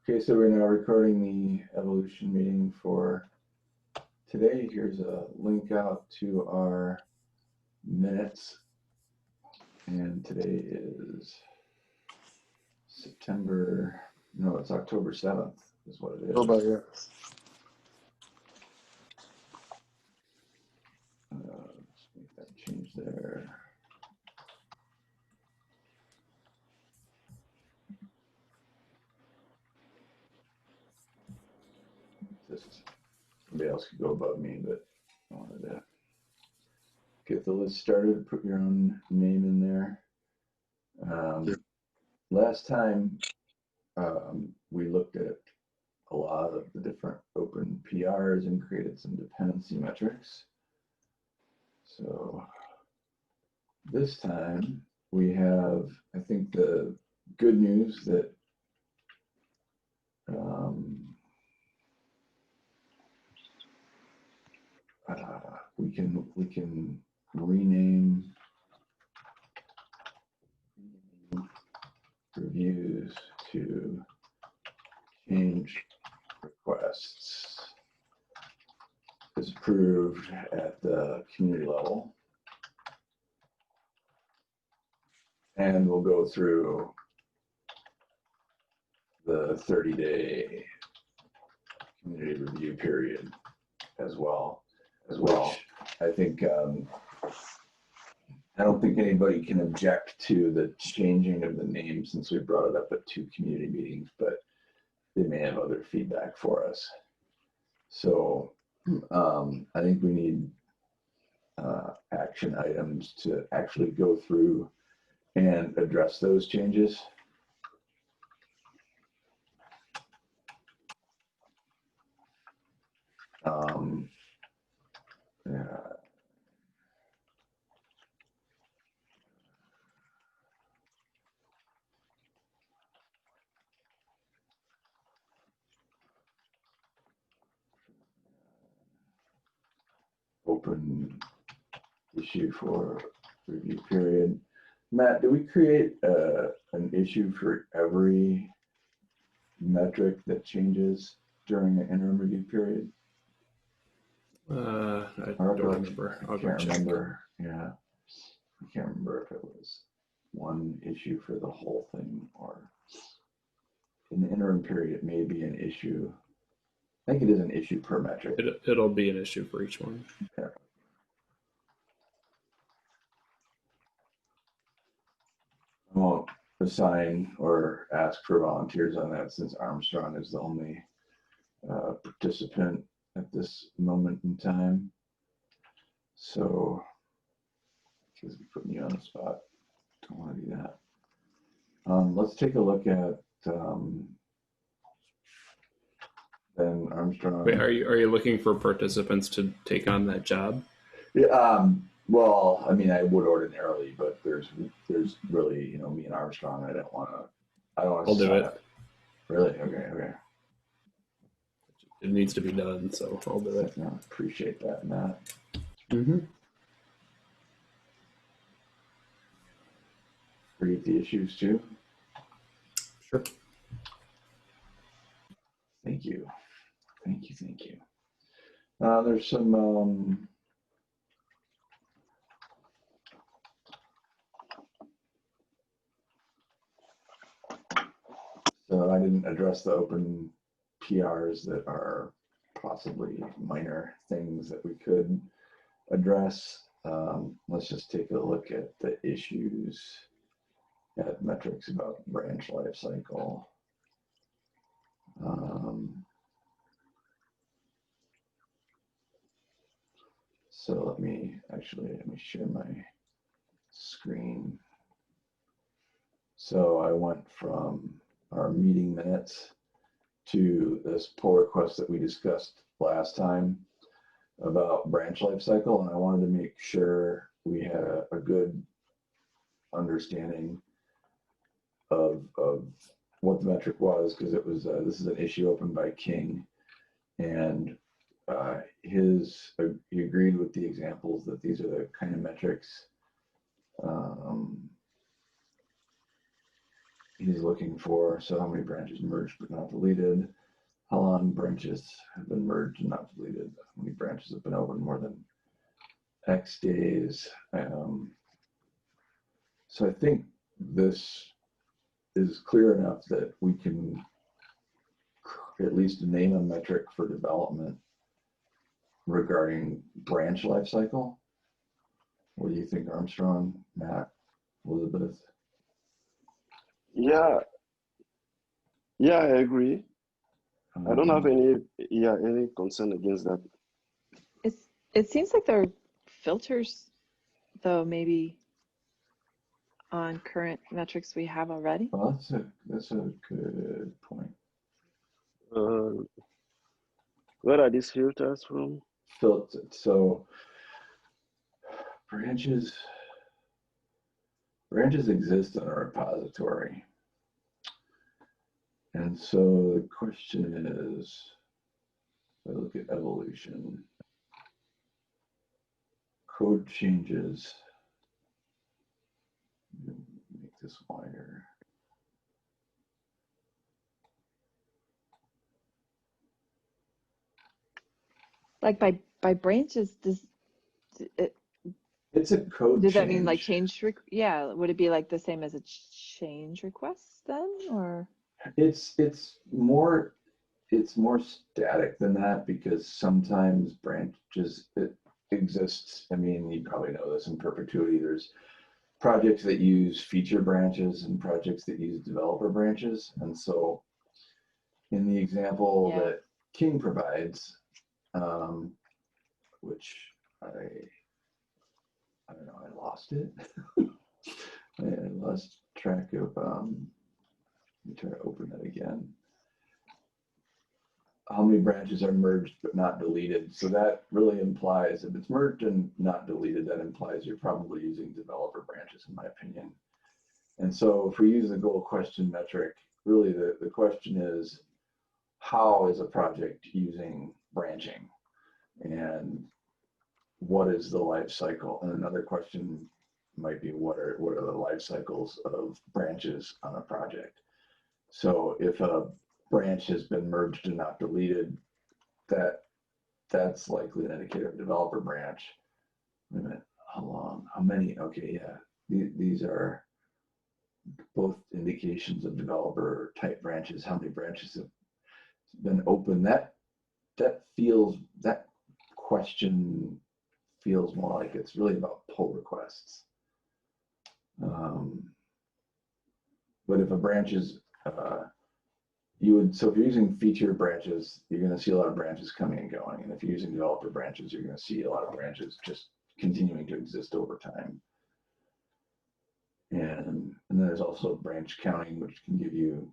Okay, so we're now recording the evolution meeting for today. Here's a link out to our minutes. And today is it's October 7th is what it is. Oh, but yeah. Let's make that change there. Somebody else could go above me, but I wanted to get the list started. Put your own name in there. Last time we looked at a lot of the different open PRs and created some dependency metrics. So this time we have, I think, the good news that we can rename reviews to change requests is approved at the community level. And we'll go through the 30-day community review period as well. Which I think, I don't think anybody can object to the changing of the name since we brought it up at 2 community meetings, but they may have other feedback for us. So I think we need action items to actually go through and address those changes. Open issue for review period. Matt, do we create an issue for every metric that changes during the interim review period? I don't remember. I can't remember. Yeah, I can't remember if it was one issue for the whole thing or in the interim period it may be an issue. I think it is an issue per metric. It'll be an issue for each one. Yeah. I won't assign or ask for volunteers on that since Armstrong is the only participant at this moment in time. So, because we're putting you on the spot, don't want to do that. Let's take a look at Ben Armstrong. Wait, are you looking for participants to take on that job? Yeah. Well, I mean, I would ordinarily, but there's really, me and Armstrong. I don't want to. I'll do it. Really? Okay. It needs to be done, so I'll do it. I appreciate that, Matt. Mm-hmm. Read the issues too. Sure. Thank you. There's some. So I didn't address the open PRs that are possibly minor things that we could address. Let's just take a look at the issues at metrics about branch life cycle. So let me share my screen. So I went from our meeting minutes to this pull request that we discussed last time about branch life cycle, and I wanted to make sure we had a good understanding of what the metric was, because it was this is an issue opened by King, and he agreed with the examples that these are the kind of metrics he's looking for, so how many branches merged but not deleted? How long branches have been merged and not deleted? How many branches have been open more than X days? So I think this is clear enough that we can at least name a metric for development regarding branch life cycle. What do you think, Armstrong, Matt, Elizabeth? Yeah, yeah, I agree. I don't have any concern against that. It seems like there are filters, though, maybe on current metrics we have already. Well, that's a good point. Where are these filters from? Filtered. So branches exist in a repository. And so the question is, if I look at evolution, code changes, make this wider. Like by branches, It's a code does change. that mean like change? Yeah, would it be like the same as a change request then, or? It's more static than that, because sometimes branches, it exists. I mean, you probably know this in perpetuity. There's projects that use feature branches and projects that use developer branches. And so in the example that King provides, which I don't know, I lost it. I lost track of, let me try to open it again. How many branches are merged but not deleted? So that really implies, if it's merged and not deleted, that implies you're probably using developer branches, in my opinion. And so if we use the goal question metric, really the question is, how is a project using branching? And what is the life cycle? And another question might be, what are the life cycles of branches on a project? So if a branch has been merged and not deleted, that's likely an indicator of developer branch. Wait a minute, how long? How many? Okay, yeah, these are both indications of developer type branches. How many branches have been open? That question feels more like it's really about pull requests. But if a branch is, so if you're using feature branches, you're going to see a lot of branches coming and going. And if you're using developer branches, you're going to see a lot of branches just continuing to exist over time. And then there's also branch counting, which can give you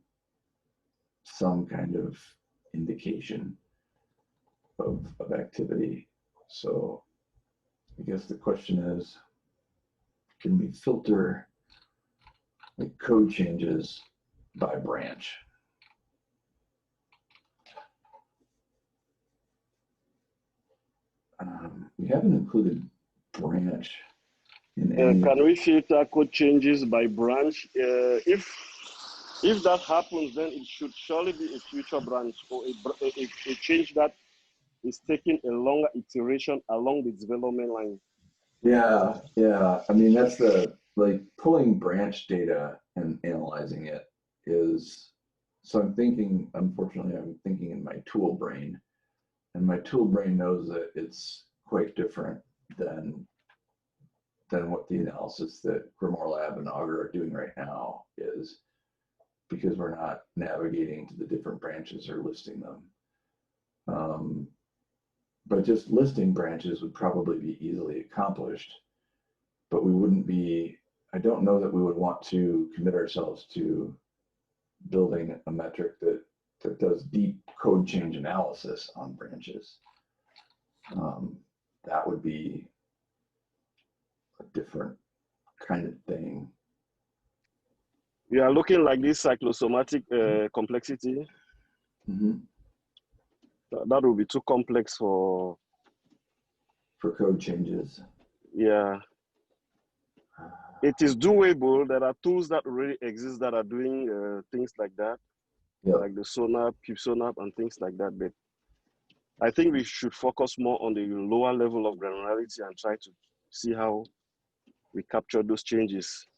some kind of indication of activity. So I guess the question is, can we filter like code changes by branch? We haven't included branch in any. Can we filter code changes by branch? If that happens, then it should surely be a future branch, or a change that is taking a longer iteration along the development line. Yeah. I mean, that's pulling branch data and analyzing it is, so I'm thinking in my tool brain, and my tool brain knows that it's quite different than what the analysis that Grimoire Lab and Augur are doing right now is, because we're not navigating to the different branches or listing them. But just listing branches would probably be easily accomplished, but we wouldn't be, I don't know that we would want to commit ourselves to building a metric that does deep code change analysis on branches. That would be a different kind of thing. We are looking like this cyclosomatic complexity. Mm-hmm. That will be too complex for code changes. Yeah. it is doable. There are tools that already exist that are doing things like that, Yep. like the Sonap, PeepSonap, and things like that. But I think we should focus more on the lower level of granularity and try to see how we capture those changes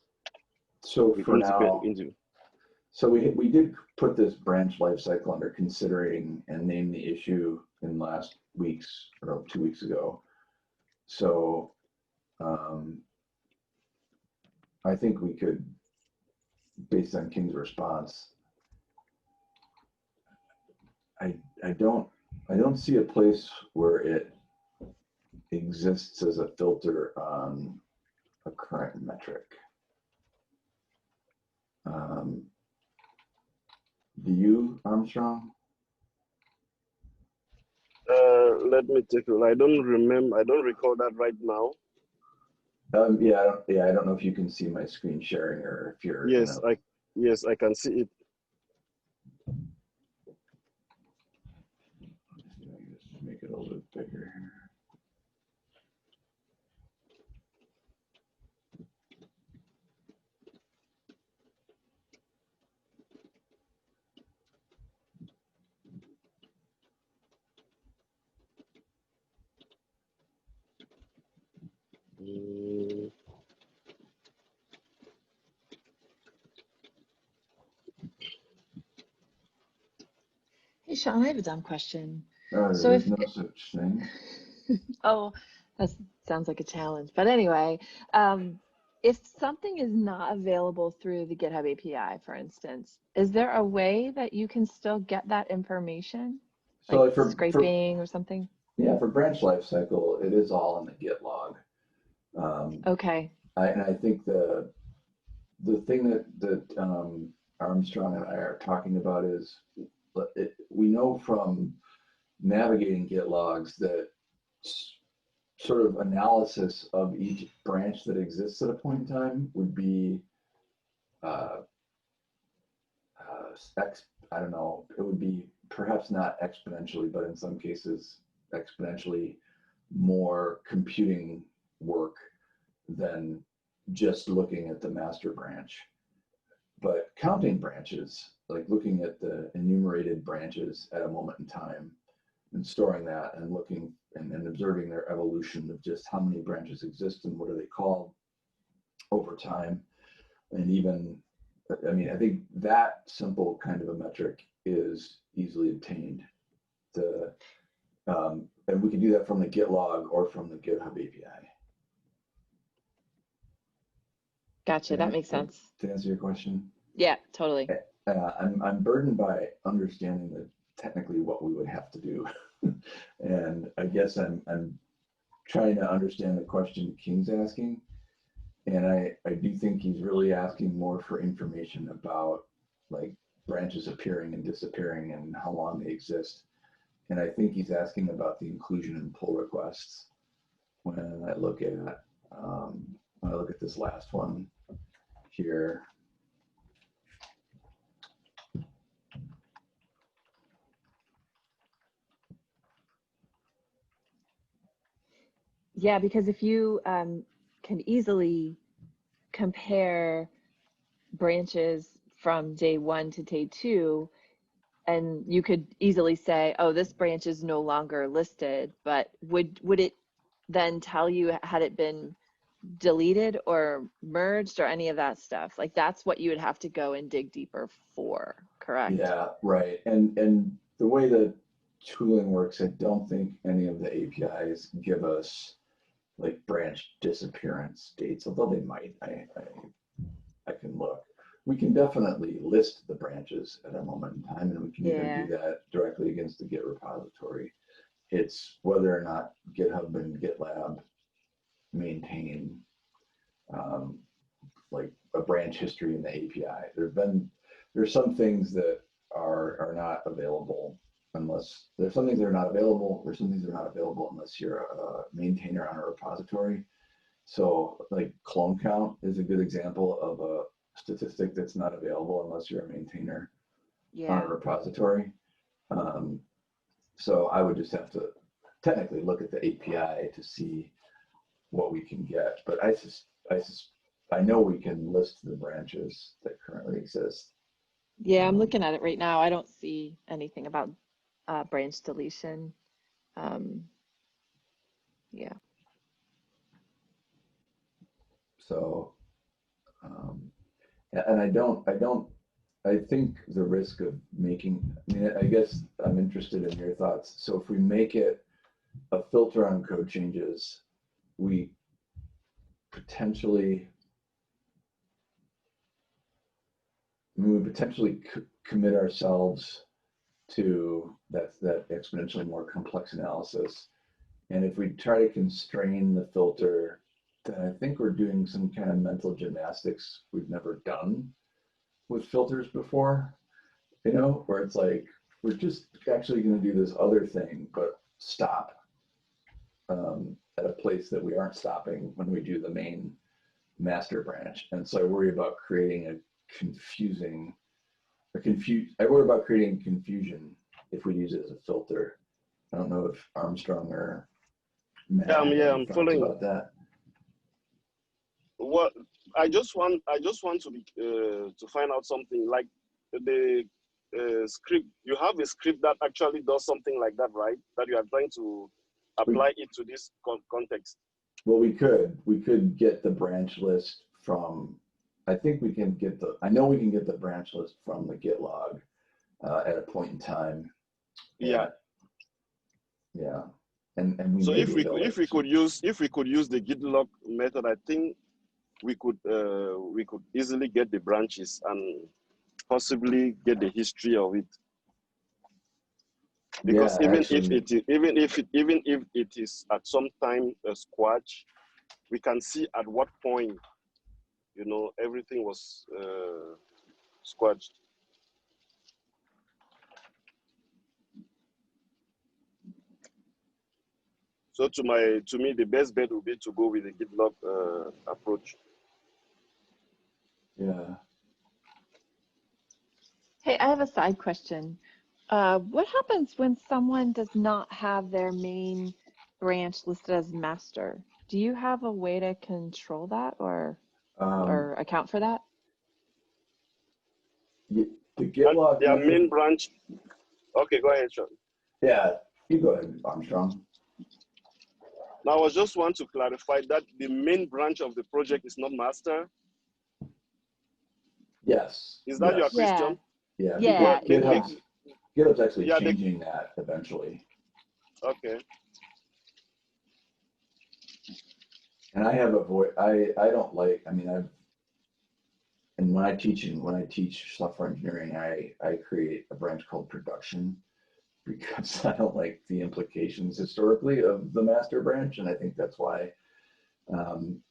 So for now, into. so we did put this branch life cycle under considering and name the issue in last week's or 2 weeks ago. So I think we could, based on King's response, I don't see a place where it exists as a filter on a current metric. Do you, Armstrong? Let me take a look. I don't recall that right now. Yeah, I don't know if you can see my screen sharing or if you're. Yes, I can see it. Just make it a little bit bigger here. Hey, Sean, I have a dumb question. So There's no such thing. Oh, that sounds like a challenge. But anyway, if something is not available through the GitHub API, for instance, is there a way that you can still get that information? So Like for scraping or something? Yeah, for branch lifecycle, it is all in the Git log. Okay. And I think the thing that Armstrong and I are talking about is we know from navigating Git logs that sort of analysis of each branch that exists at a point in time would be I don't know, it would be perhaps not exponentially, but in some cases exponentially more computing work than just looking at the master branch. But counting branches, like looking at the enumerated branches at a moment in time and storing that and looking and observing their evolution of just how many branches exist and what are they called over time. And even, I mean, I think that simple kind of a metric is easily obtained. And we can do that from the Git log or from the GitHub API. Gotcha. That makes sense. To answer your question? Yeah, totally. I'm burdened by understanding that technically what we would have to do. And I guess I'm trying to understand the question King's asking. And I do think he's really asking more for information about like branches appearing and disappearing and how long they exist. And I think he's asking about the inclusion and pull requests. When I look at this last one here. Yeah, because if you can easily compare branches from day 1 to day 2, and you could easily say, oh, this branch is no longer listed, but would it then tell you had it been deleted or merged or any of that stuff? Like that's what you would have to go and dig deeper for, correct? Yeah, right. And the way the tooling works, I don't think any of the APIs give us like branch disappearance dates, although they might. I can look. We can definitely list the branches at a moment in time, and we can even do that directly against the Git repository. It's whether or not GitHub and GitLab maintain like a branch history in the API. There's some things that are not available unless there's some things that are not available. There's some things that are not available unless you're a maintainer on a repository. So like clone count is a good example of a statistic that's not available unless you're a maintainer on a repository. So I would just have to technically look at the API to see what we can get. But I know we can list the branches that currently exist. Yeah, I'm looking at it right now. I don't see anything about branch deletion. Yeah. So, and I think the risk of making, I mean, I guess I'm interested in your thoughts. So if we make it a filter on code changes, we potentially, commit ourselves to that exponentially more complex analysis. And if we try to constrain the filter, then I think we're doing some kind of mental gymnastics we've never done with filters before, you know, where it's like, we're just actually going to do this other thing, but stop at a place that we aren't stopping when we do the main master branch. And so I worry about creating I worry about creating confusion if we use it as a filter. I don't know if Armstrong or Matt have any I'm thoughts following. about that. What I just want to be to find out something like the script. You have a script that actually does something like that, right? That you are trying to apply it to this context. Well, we could get the branch list from, I think we can get I know we can get the branch list from the git log at a point in time. Yeah. Yeah. And so if we could use the git log method, I think we could easily get the branches and possibly get the history of it. Because even if it is at some time a squash, we can see at what point, you know, everything was squashed. So to me, the best bet would be to go with the git log approach. Yeah. Hey, I have a side question. What happens when someone does not have their main branch listed as master? Do you have a way to control that or account for that? The git log their main branch. Okay, go ahead, Sean. Yeah, you go ahead, Armstrong. Now, I just want to clarify that the main branch of the project is not master. Yes. Is that your question? Yeah. Yeah. GitHub's actually changing that eventually. Okay. And I have a voice. I don't like. I mean, and when I teach software engineering, I create a branch called production because I don't like the implications historically of the master branch, and I think that's why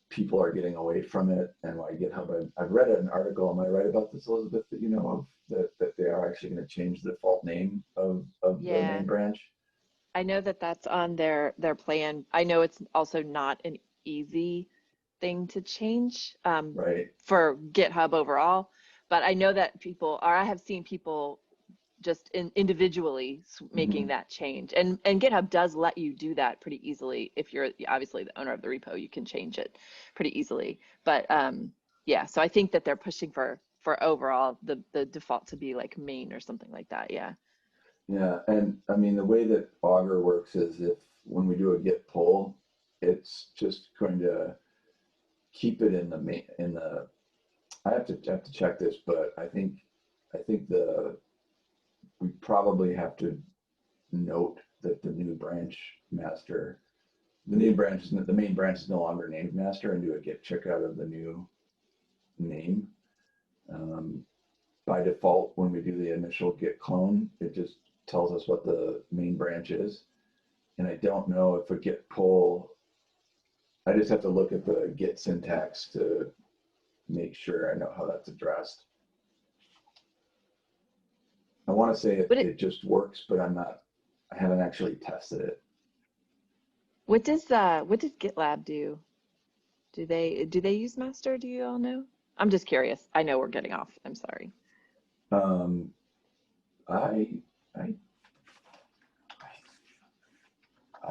people are getting away from it, and why GitHub. I've read an article. Am I right about this, Elizabeth? That you know of that they are actually going to change the default name of the main branch. I know that that's on their plan. I know it's also not an easy thing to change Right. for GitHub overall, but I know that I have seen people just individually making that change, and GitHub does let you do that pretty easily. If you're obviously the owner of the repo, you can change it pretty easily. But yeah, so I think that they're pushing for overall the default to be like main or something like that. Yeah. Yeah, and I mean the way that Augur works is when we do a git pull, it's just going to keep it in the I have to check this, but I think we probably have to note that the main branch is no longer named master, and do a git checkout of the new name. By default, when we do the initial git clone, it just tells us what the main branch is. And I don't know if a git pull, I just have to look at the git syntax to make sure I know how that's addressed. I want to say it just works, but I haven't actually tested it. What does GitLab do? Do they use master? Do you all know? I'm just curious. I know we're getting off. I'm sorry. I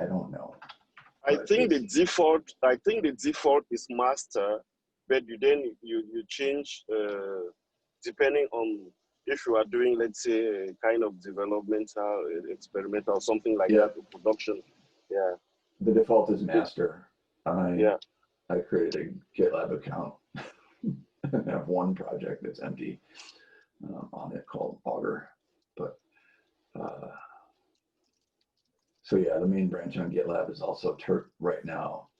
don't know. I think the default is master, but you change depending on if you are doing, let's say, a kind of developmental, experimental, something like Yeah. that, production. Yeah. The default is master. Yeah. I created a GitLab account. I have one project that's empty on it called Augur. But so yeah, the main branch on GitLab is also right now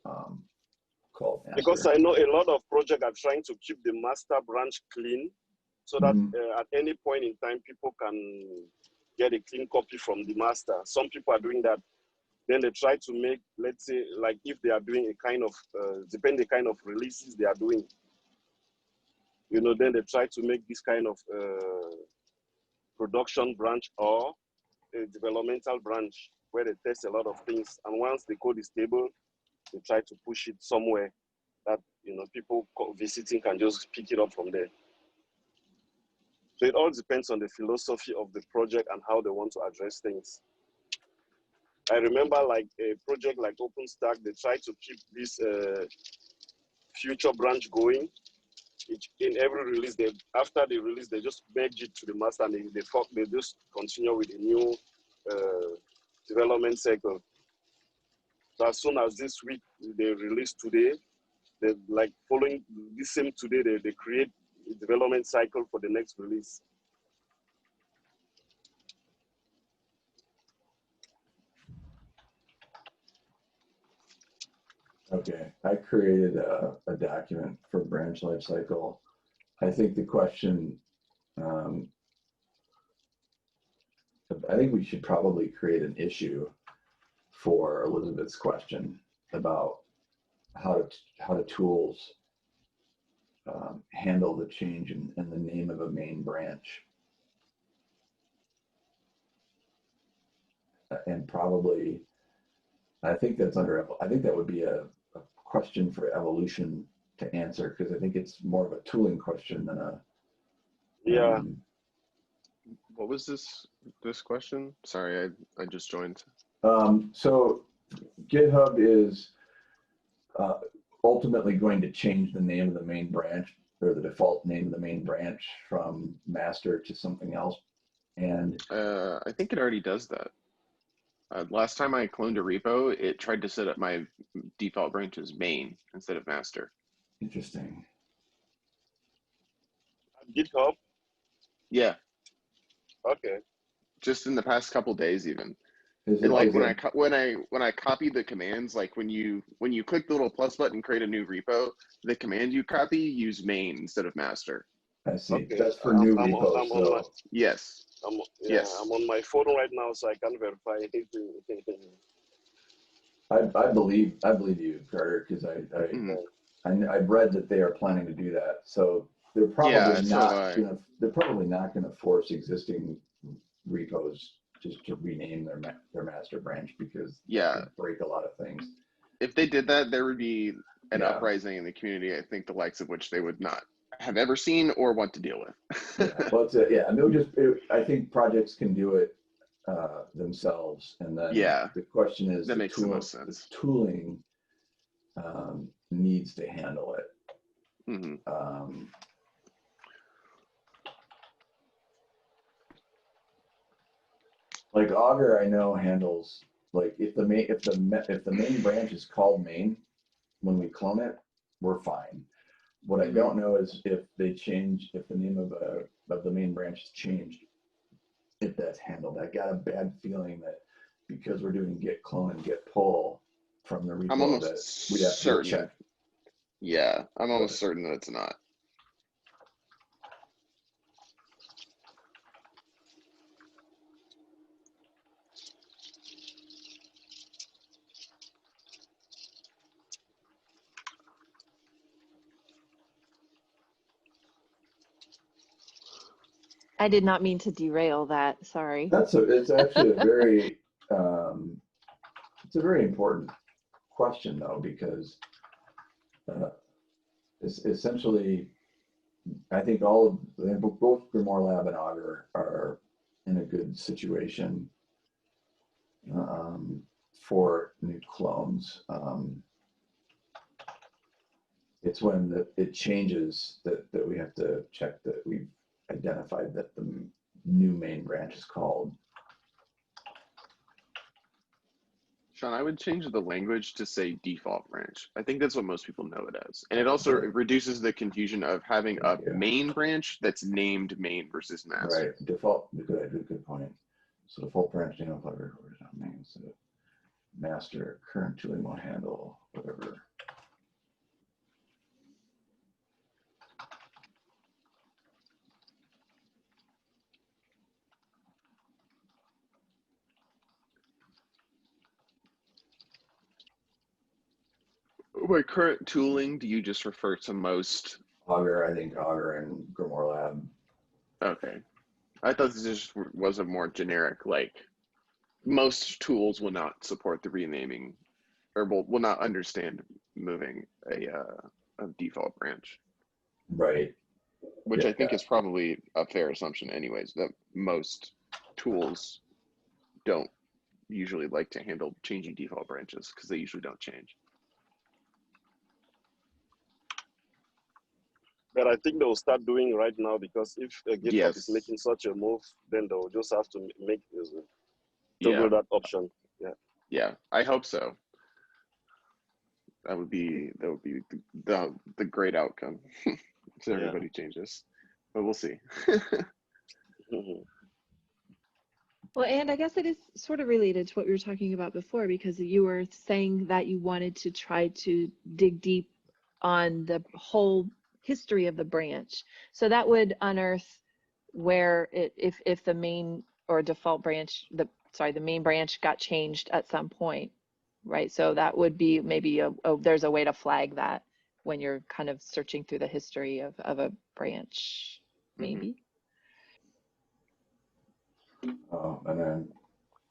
called master. Because I know a lot of projects are trying to keep the master branch clean, so that at any point in time, people can get a clean copy from the master. Some people are doing that. Then they try to make, let's say, like if they are doing a kind of, depending the kind of releases they are doing, you know, then they try to make this kind of production branch or a developmental branch where they test a lot of things. And once the code is stable, they try to push it somewhere that, you know, people visiting can just pick it up from there. So it all depends on the philosophy of the project and how they want to address things. I remember like a project like OpenStack, they try to keep this future branch going. In every release, after the release, they just merge it to the master and they just continue with a new development cycle. So as soon as this week they release today, they like following the same today, they create a development cycle for the next release. Okay, I created a document for branch lifecycle. I think the question, I think we should probably create an issue for Elizabeth's question about how to tools handle the change in the name of a main branch. And probably, I think that would be a question for evolution to answer, because I think it's more of a tooling question than a. Yeah. What was this question? Sorry, I just joined. So GitHub is ultimately going to change the name of the main branch, or the default name of the main branch, from master to something else. And I think it already does that. Last time I cloned a repo, it tried to set up my default branch as main instead of master. interesting. GitHub? Yeah. Okay. Just in the past couple days, even. And like when I copied the commands, like when you click the little plus button, create a new repo, the command you copy, use main instead of master. I see. Okay. That's for new repos. So. Yes. Yes. I'm on my phone right now, so I can verify anything. I believe you, Carter, because I've read that they are planning to do that. So they're probably they're probably not going to force existing repos just to rename their master branch, because they break a lot of things. If they did that, there would be an uprising in the community, I think, the likes of which they would not have ever seen or want to deal with. Well, I think projects can do it themselves, and then the question is, that makes the most sense. The tooling needs to handle it. Like Augur, I know handles, like if the main branch is called main, when we clone it, we're fine. What I don't know is if the name of the main branch is changed, if that's handled. I got a bad feeling that because we're doing git clone and git pull from the repo, I'm almost that we'd have to check. Yeah, I'm almost certain that it's not. I did not mean to derail that. Sorry. It's actually a very it's a very important question, though, because it's essentially, I think both Grimoire Lab and Augur are in a good situation for new clones. It's when it changes that we have to check that we've identified that the new main branch is called. Sean, I would change the language to say default branch. I think that's what most people know it as. And it also reduces the confusion of having a main branch that's named main versus master. Right, default, good point. So default branch name of library is not main, so master, current tooling will handle, whatever. By current tooling, do you just refer to most? Augur, I think Augur and Grimoire Lab. Okay. I thought this just was a more generic, like, most tools will not support the renaming, or will not understand moving a default branch. Right. Which I think is probably a fair assumption anyways, that most tools don't usually like to handle changing default branches because they usually don't change. But I think they'll start doing right now, because if GitHub is Yes. making such a move, then they'll just have to make toggle that option. Yeah, I hope so. That would be the great outcome. So everybody changes, but we'll see. Well, and I guess it is sort of related to what we were talking about before, because you were saying that you wanted to try to dig deep on the whole history of the branch. So that would unearth where if the main or default branch, the main branch got changed at some point, right? So that would be maybe there's a way to flag that when you're kind of searching through the history of a branch, maybe. And then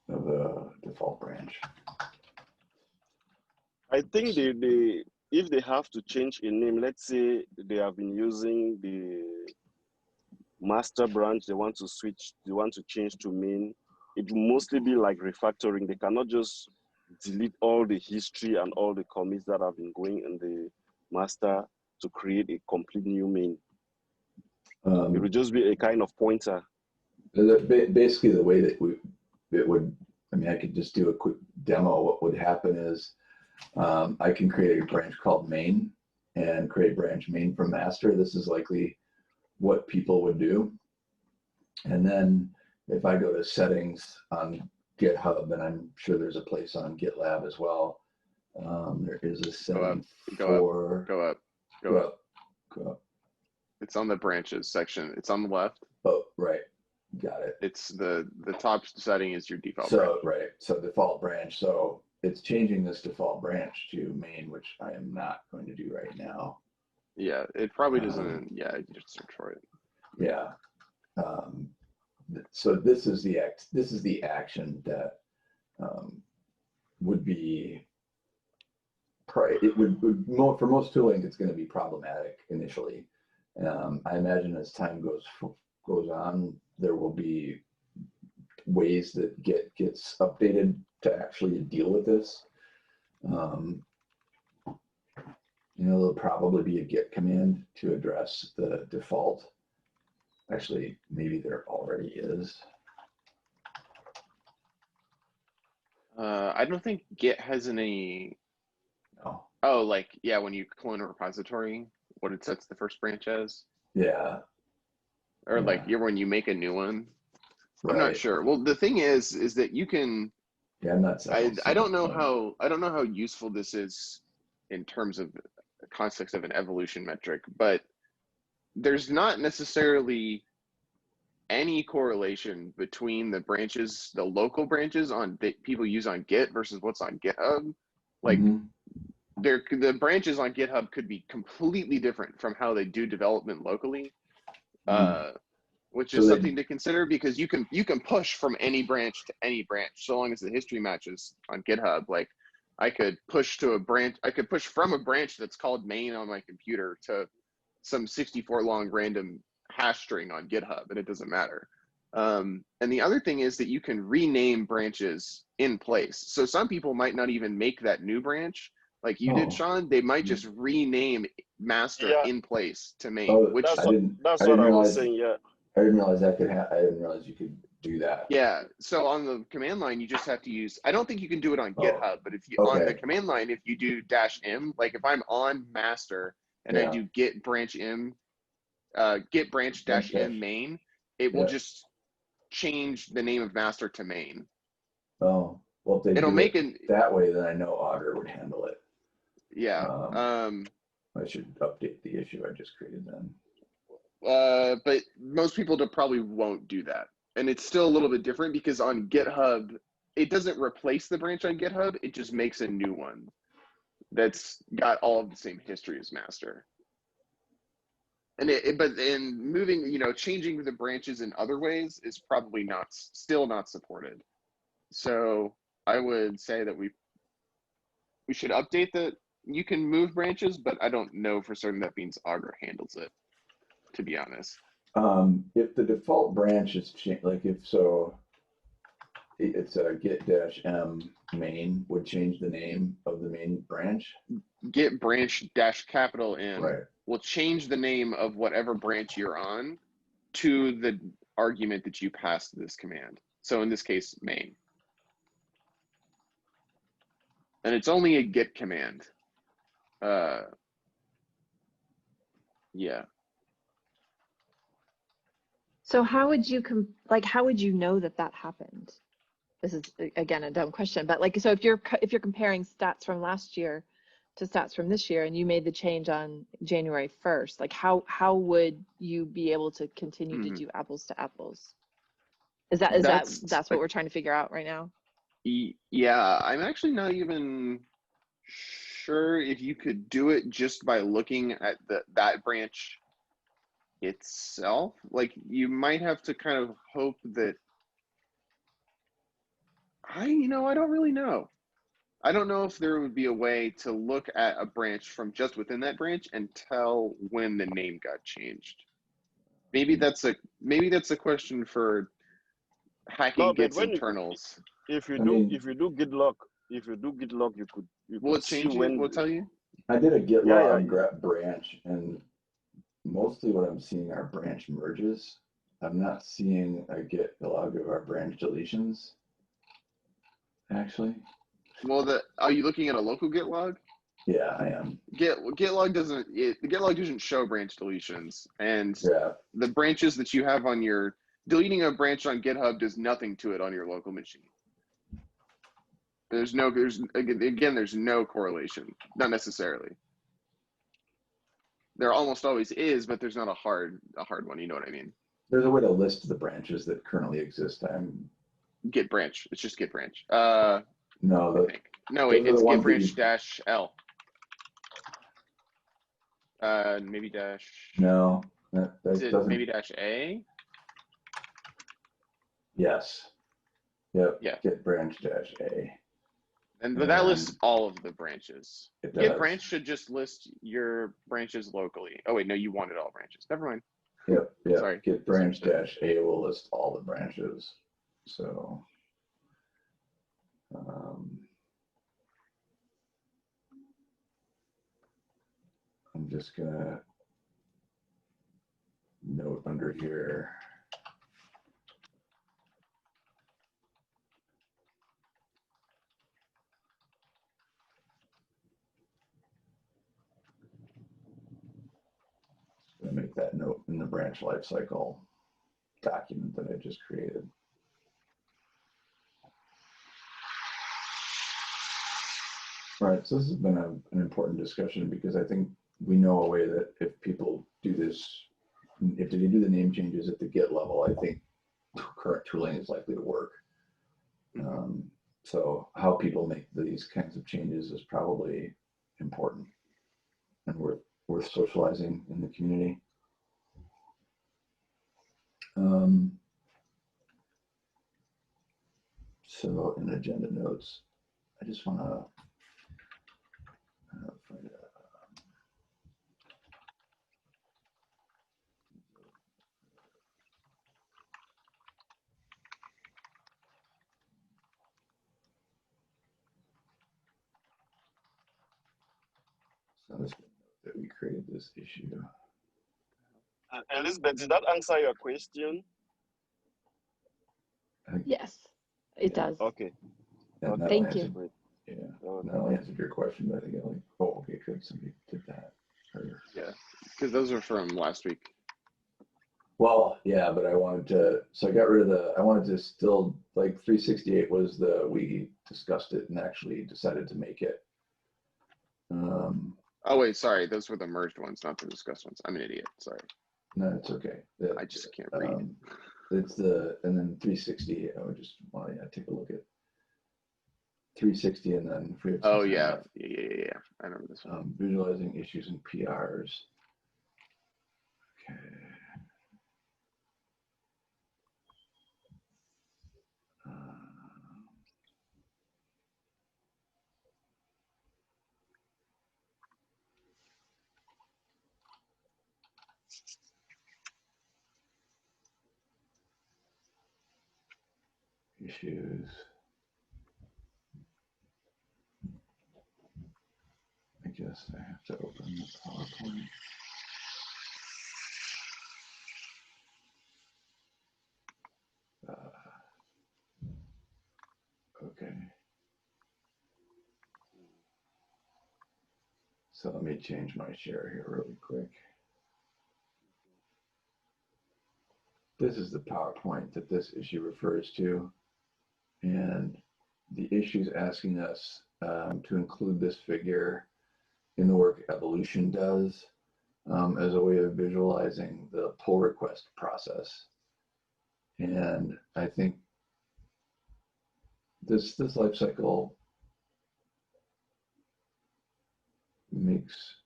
the default branch. I think if they have to change a name, let's say they have been using the master branch, they want to change to main, it will mostly be like refactoring. They cannot just delete all the history and all the commits that have been going in the master to create a complete new main. It would just be a kind of pointer. Basically, the way that it would, I mean, I could just do a quick demo. What would happen is I can create a branch called main and create branch main from master. This is likely what people would do. And then if I go to settings on GitHub, and I'm sure there's a place on GitLab as well, there is a setting Go up. Go up. It's on the branches section. It's on the left. Oh, right. Got it. It's the top setting is your default branch. Right. So default branch. So it's changing this default branch to main, which I am not going to do right now. Yeah, it probably doesn't. Yeah, you just search for it. Yeah. So this is the action that would be. It would for most tooling, it's going to be problematic initially. I imagine as time goes on, there will be ways that gets updated to actually deal with this. There'll probably be a git command to address the default. Actually, maybe there already is. I don't think Git has any. No. Oh, like, yeah, when you clone a repository, what it sets the first branch as? Yeah. Or like when you make a new one. Right. I'm not sure. Well, the thing is that you can. Yeah, I'm not. I don't know how useful this is in terms of the context of an evolution metric, but there's not necessarily any correlation between the branches, the local branches that people use on Git versus what's on GitHub. Like the branches on GitHub could be completely different from how they do development locally, which is something to consider, because you can push from any branch to any branch so long as the history matches on GitHub. Like I could push to a branch, I could push from a branch that's called main on my computer to some 64 long random hash string on GitHub, and it doesn't matter. And the other thing is that you can rename branches in place. So some people might not even make that new branch, like you did, Oh. Sean, they might just rename master Yeah. in place to main, Oh, which That's I didn't what I realize, was saying. Yeah. I didn't realize that could I didn't realize you could do that. yeah. So on the command line, you just have to use. I don't think you can do it on Oh, GitHub, but if you on the okay. command line, if you do -m, like if I'm on master and I Yeah. do git branch m, git branch Branch dash. -m main, it will Yeah. just change the name of master to main. Oh, well, if they It'll do make it an that way, then I know Augur would handle it. yeah. I should update the issue I just created then. But most people probably won't do that. And it's still a little bit different because on GitHub, it doesn't replace the branch on GitHub. It just makes a new one that's got all of the same history as master. And but in moving, changing the branches in other ways is probably still not supported. So I would say that we should update that you can move branches, but I don't know for certain that means Augur handles it, to be honest. If the default branch is changed, like if so, it's a git-m main would change the name of the main branch. Git branch -M Right. will change the name of whatever branch you're on to the argument that you passed this command. So in this case, main. And it's only a git command. Yeah. So how would you how would you know that that happened? This is again a dumb question, but like, so if you're comparing stats from last year to stats from this year, and you made the change on January 1st, like how would you be able to continue to do apples to apples? That's what we're trying to figure out right now? Yeah, I'm actually not even sure if you could do it just by looking at that branch itself. Like you might have to kind of hope that I don't really know. I don't know if there would be a way to look at a branch from just within that branch and tell when the name got changed. Maybe that's a question for hacking No, but Git's internals. if you do git log, you Will could it see change when. it? Will it tell you? I did a git Yeah, log yeah. branch, and mostly what I'm seeing are branch merges. I'm not seeing a git log of our branch deletions, actually. Well, are you looking at a local git log? Yeah, I am. The git log doesn't show branch deletions, and Yeah. the branches that you have on your deleting a branch on GitHub does nothing to it on your local machine. There's no correlation, not necessarily. There almost always is, but there's not a hard one. You know what I mean? There's a way to list the branches that currently exist. Git branch. It's just git branch. No, no, wait, it's git branch -L. Maybe dash. No, that Is it doesn't. maybe -A? Yes. Yep. Yeah. Git branch -A. But that lists all of the branches. It Git does. branch should just list your branches locally. Oh wait, no, you wanted all branches. Never mind. Yep. Sorry. Git branch -A will list all the branches. So I'm just gonna note under here. Gonna make that note in the branch lifecycle document that I just created. All right, so this has been an important discussion because I think we know a way that if people do this, if they do the name changes at the Git level, I think current tooling is likely to work. So how people make these kinds of changes is probably important and worth socializing in the community. So in agenda notes, I just want to find out. So I'm just gonna note that we created this issue. Elizabeth, did that answer your question? Yes, it Yeah. does. Okay. And that Thank you. answered- Yeah, Okay. not only answered your question, but I think I like, oh, okay, good, somebody did that. Or, Yeah, because those are from last week. well, yeah, but I wanted to, so I got rid of I wanted to still, like 368 was we discussed it and actually decided to make it. Oh wait, sorry, those were the merged ones, not the discussed ones. I'm an idiot. Sorry, No, it's okay. I just can't read. It's and then 360, I would just want to take a look at 360 and then if we have some Oh time yeah, left, yeah. I remember this one. visualizing issues and PRs. Okay. Issues. I guess I have to open the PowerPoint. Okay. So let me change my share here really quick. This is the PowerPoint that this issue refers to. And the issue is asking us to include this figure in the work Evolution does as a way of visualizing the pull request process. And I think this life cycle makes,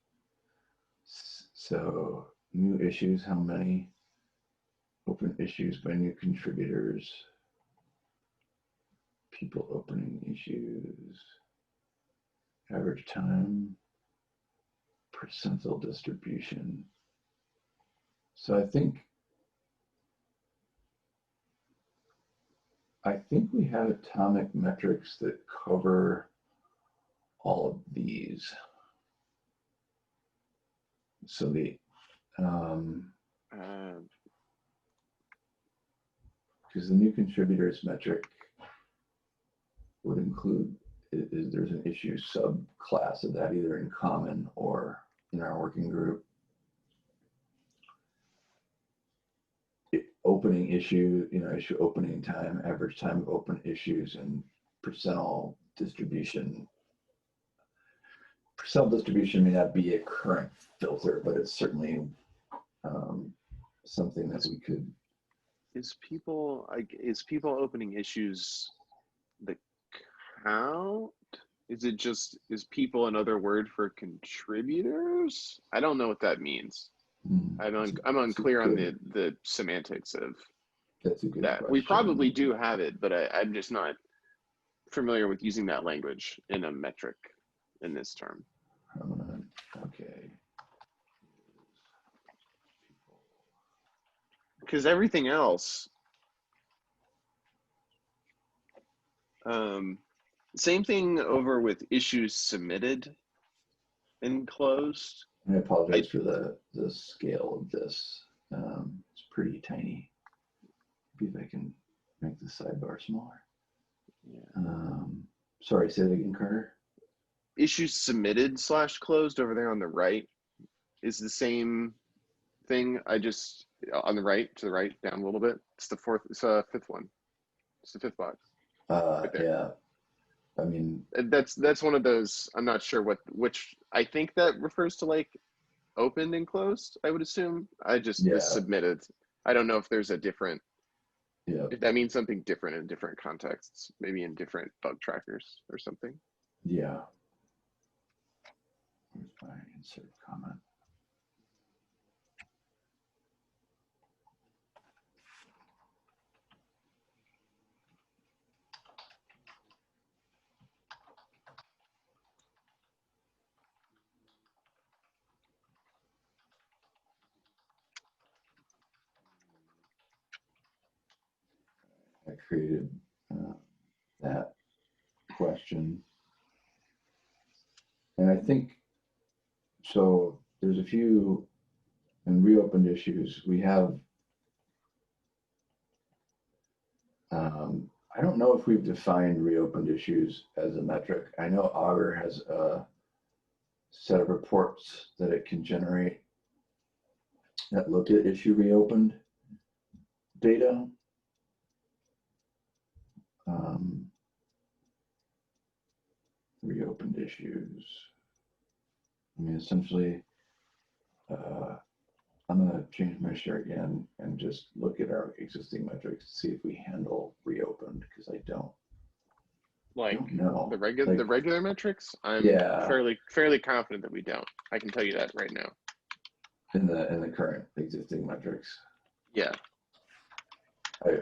so new issues, how many? Open issues by new contributors, people opening issues, average time, percentile distribution. So I think we have atomic metrics that cover all of these. So because the new contributors metric would include, there's an issue subclass of that either in common or in our working group. Opening issue, issue opening time, average time of open issues, and percentile distribution. Percentile distribution may not be a current filter, but it's certainly something that we could. Is people opening issues the count? Is it just, is people another word for contributors? I don't know what that means. I'm unclear on the semantics of that's a good that. question. We probably do have it, but I'm just not familiar with using that language in a metric in this term. Okay. Because everything else, same thing over with issues submitted and closed. I apologize for the scale of this. It's pretty tiny. Maybe if I can make the sidebar smaller. Yeah. Sorry, say that again, Carter. Issues submitted / closed over there on the right is the same thing. I just, on the right, to the right, down a little bit. It's the fifth one. It's the fifth box. Right there. Yeah. I mean, that's one of those. I'm not sure which. I think that refers to like opened and closed. I would assume. I just was submitted. I don't know if there's a different. Yeah. If that means something different in different contexts, maybe in different bug trackers or something. Yeah. Where's my insert comment? I created that question. And I think So there's a few and reopened issues. We have, I don't know if we've defined reopened issues as a metric. I know Augur has a set of reports that it can generate that look at issue reopened data. Reopened issues. I mean, essentially, I'm going to change my share again and just look at our existing metrics to see if we handle reopened, because I don't know. The regular metrics. I'm fairly confident that we don't. I can tell you that right now. In the current existing metrics. Yeah.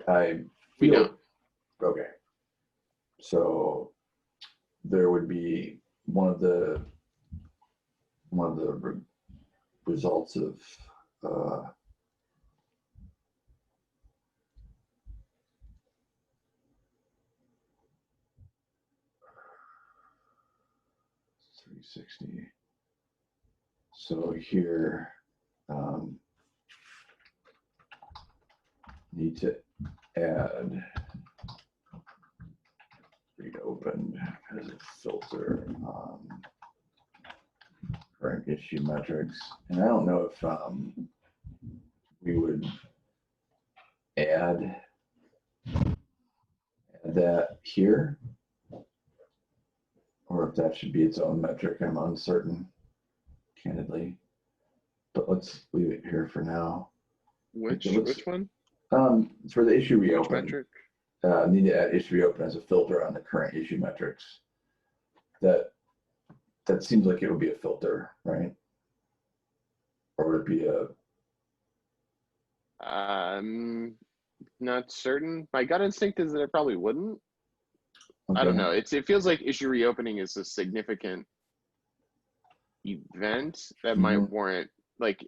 I We feel don't. okay. So there would be one of the results of uh, $360. So here, need to add reopened as a filter on current issue metrics. And I don't know if we would add that here, or if that should be its own metric. I'm uncertain, candidly, but let's leave it here for now. Which one? For the issue Which reopen, metric? need to add issue reopen as a filter on the current issue metrics. That seems like it would be a filter, right? Or would it be a? Not certain. My gut instinct is that it probably wouldn't. Okay. I don't know. It feels like issue reopening is a significant event that might warrant, like,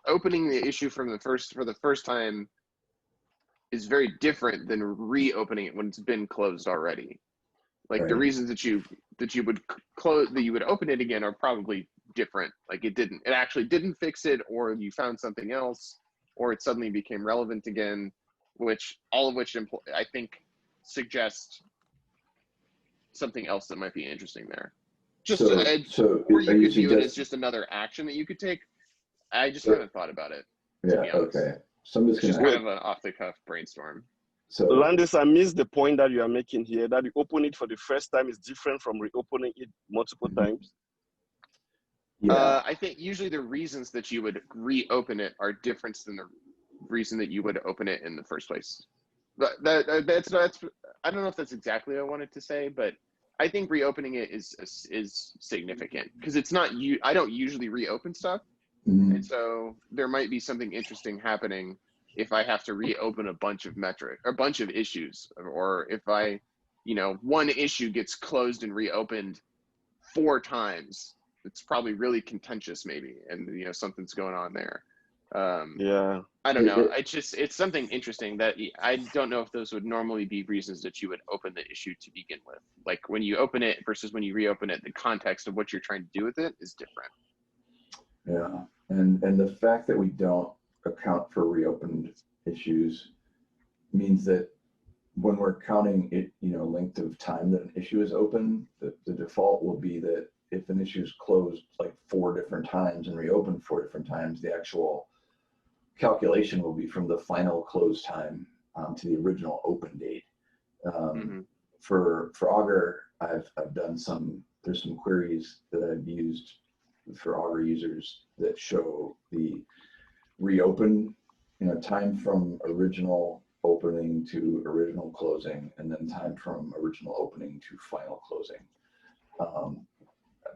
opening the issue for the first time is very different than reopening it when it's been closed already. Like, Right. the reasons that you would open it again are probably different. Like, it actually didn't fix it, or you found something else, or it suddenly became relevant again, all of which I think suggest something else that might be interesting there. Or you could view it as just another action that you could take. I just haven't thought about it. Yeah. Okay. So I'm just It's just kind of an off-the-cuff brainstorm. So Landis, I missed the point that you are making here, that you open it for the first time is different from reopening it multiple times. yeah. I think usually the reasons that you would reopen it are different than the reason that you would open it in the first place. But that's I don't know if that's exactly what I wanted to say, but I think reopening it is significant, because it's not I don't usually reopen stuff, and so there might be something interesting happening if I have to reopen a bunch of issues, or if one issue gets closed and reopened 4 times. It's probably really contentious, maybe, and something's going on there. Yeah, I don't know. It's something interesting that I don't know if those would normally be reasons that you would open the issue to begin with. Like, when you open it versus when you reopen it, the context of what you're trying to do with it is different. Yeah, and the fact that we don't account for reopened issues means that when we're counting it, length of time that an issue is open, the default will be that if an issue is closed like 4 different times and reopened 4 different times, the actual calculation will be from the final close time to the original open date. For Augur, I've done there's some queries that I've used for Augur users that show the reopen, time from original opening to original closing, and then time from original opening to final closing,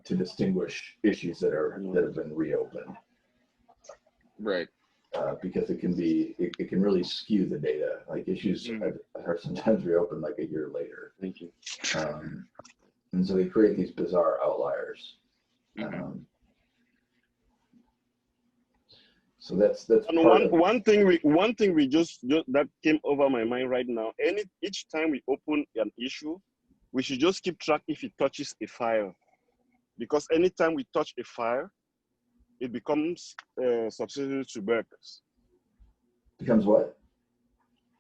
to distinguish issues that have been reopened. Right. Because it can really skew the data. Like, issues are sometimes reopened like a year later. Thank you. And so they create these bizarre outliers. So that's and one thing we just that came over my mind right now. Each time we open an issue, we should just keep track if it touches a file, because anytime we touch a file, it becomes susceptible to bugs. Becomes what?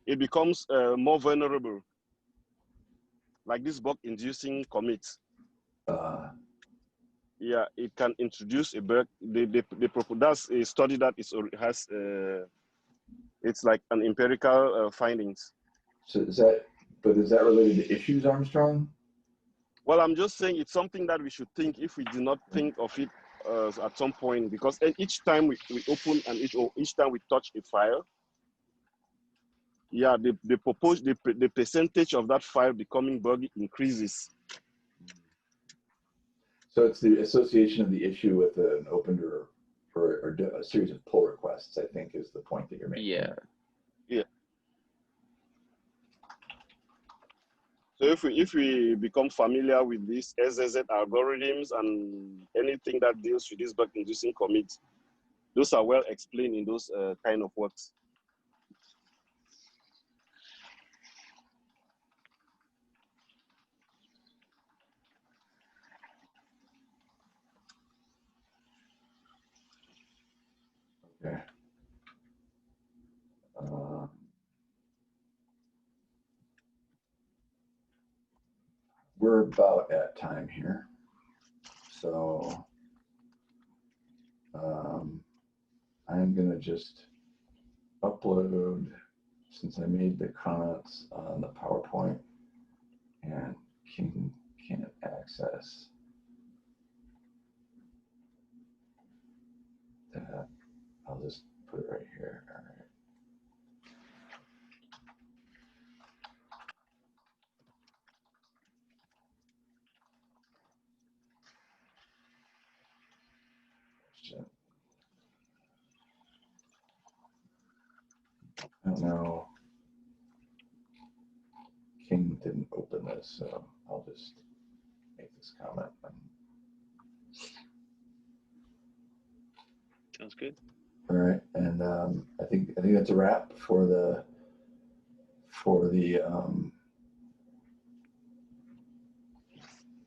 It becomes more vulnerable, like this bug-inducing commits. Yeah, it can introduce a bug. That's a study that has it's like an empirical findings. So is that related to issues, Armstrong? Well, I'm just saying it's something that we should think if we do not think of it at some point, because each time we open and each time we touch a file, yeah, the percentage of that file becoming buggy increases. So it's the association of the issue with an opened or a series of pull requests, I think, is the point that you're making. Yeah. Yeah. So if we become familiar with these SZZ algorithms and anything that deals with this bug-inducing commits, those are well explained in those kind of works. Okay. We're about at time here. So I'm going to just upload, since I made the comments on the PowerPoint and King can't access that, I'll just put it right here. All right. I don't know. King didn't open this, so I'll just make this comment. Sounds good. All right, and I think that's a wrap for the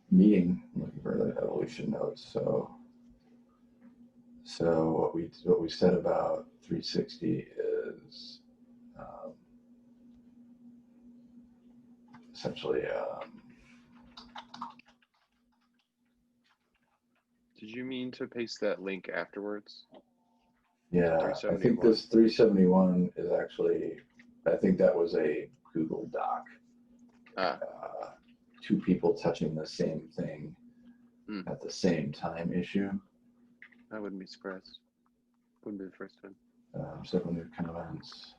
meeting. I'm looking for the evolution notes. So what we said about 360 is essentially. Did you mean to paste that link afterwards? Yeah, I think this 371 is actually. I think that was a Google Doc. Two people touching the same thing at the same time issue. I wouldn't be surprised. Wouldn't be the first time. Several new comments.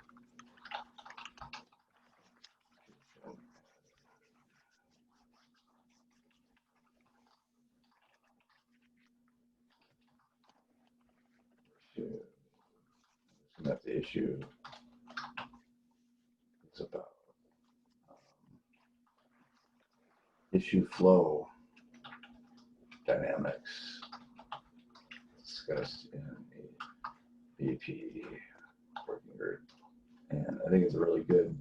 That's the issue. It's about issue flow dynamics discussed in the BP working group, and I think it's a really good.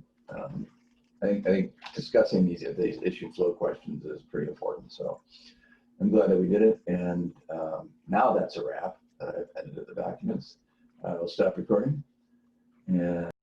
I think discussing these issue flow questions is pretty important. So I'm glad that we did it, and now that's a wrap. I've edited the documents. I'll stop recording and.